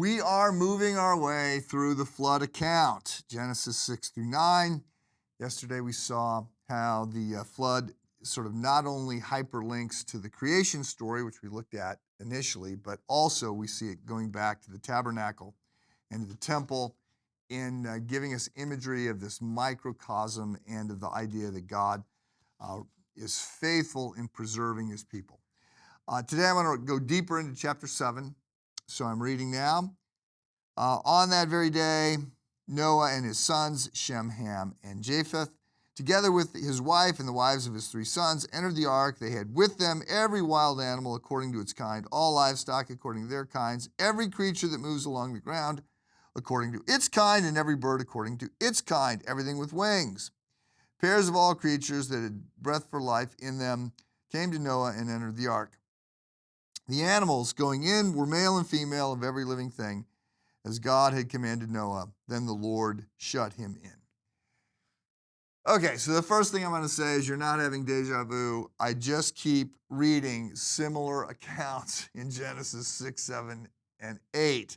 We are moving our way through the flood account, Genesis 6 through 9. Yesterday we saw how the flood sort of not only hyperlinks to the creation story, which we looked at initially, but also we see it going back to the tabernacle and to the temple in giving us imagery of this microcosm and of the idea that God is faithful in preserving his people. Today I want to go deeper into chapter 7. So I'm reading now. On that very day, Noah and his sons, Shem, Ham, and Japheth, together with his wife and the wives of his 3 sons, entered the ark. They had with them every wild animal according to its kind, all livestock according to their kinds, every creature that moves along the ground according to its kind, and every bird according to its kind, everything with wings. Pairs of all creatures that had breath for life in them came to Noah and entered the ark. The animals going in were male and female of every living thing, as God had commanded Noah. Then the Lord shut him in. Okay, so the first thing I'm going to say is you're not having deja vu. I just keep reading similar accounts in Genesis 6, 7, and 8.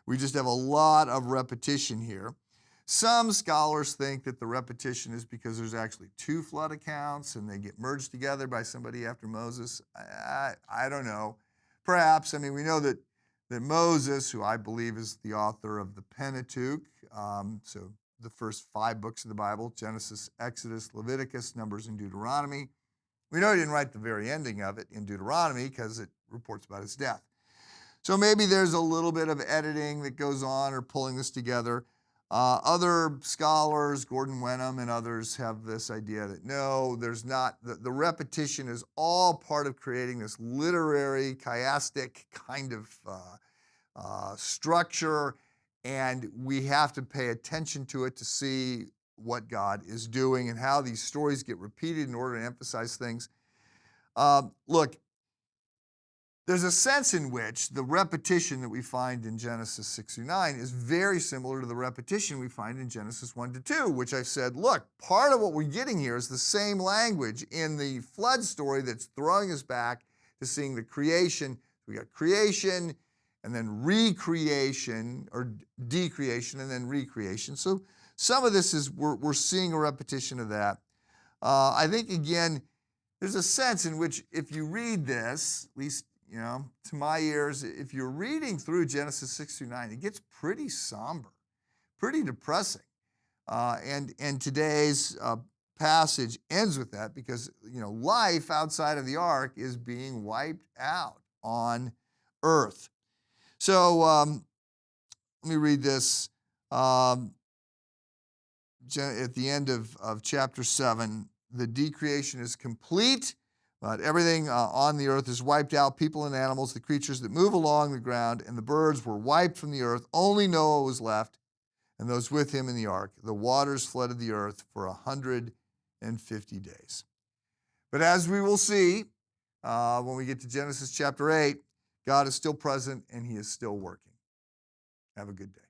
We just have a lot of repetition here. Some scholars think that the repetition is because there's actually 2 flood accounts and they get merged together by somebody after Moses. I don't know. Perhaps. I mean, we know that Moses, who I believe is the author of the Pentateuch, so the first 5 books of the Bible, Genesis, Exodus, Leviticus, Numbers, and Deuteronomy. We know he didn't write the very ending of it in Deuteronomy because it reports about his death. So maybe there's a little bit of editing that goes on or pulling this together. Other scholars, Gordon Wenham and others, have this idea that no, there's not. The repetition is all part of creating this literary, chiastic kind of structure, and we have to pay attention to it to see what God is doing and how these stories get repeated in order to emphasize things. Look, there's a sense in which the repetition that we find in Genesis 6 through 9 is very similar to the repetition we find in Genesis 1 to 2, which I've said, look, part of what we're getting here is the same language in the flood story that's throwing us back to seeing the creation. We got creation and then recreation, or decreation and then recreation. So some of this is, we're seeing a repetition of that. I think, again, there's a sense in which if you read this, at least, you know, to my ears, if you're reading through Genesis 6 through 9, it gets pretty somber, pretty depressing. And today's passage ends with that because, you know, life outside of the ark is being wiped out on earth. So let me read this. At the end of chapter 7, the decreation is complete. But everything on the earth is wiped out, people and animals, the creatures that move along the ground, and the birds were wiped from the earth. Only Noah was left, and those with him in the ark. The waters flooded the earth for 150 days. But as we will see when we get to Genesis chapter 8, God is still present, and he is still working. Have a good day.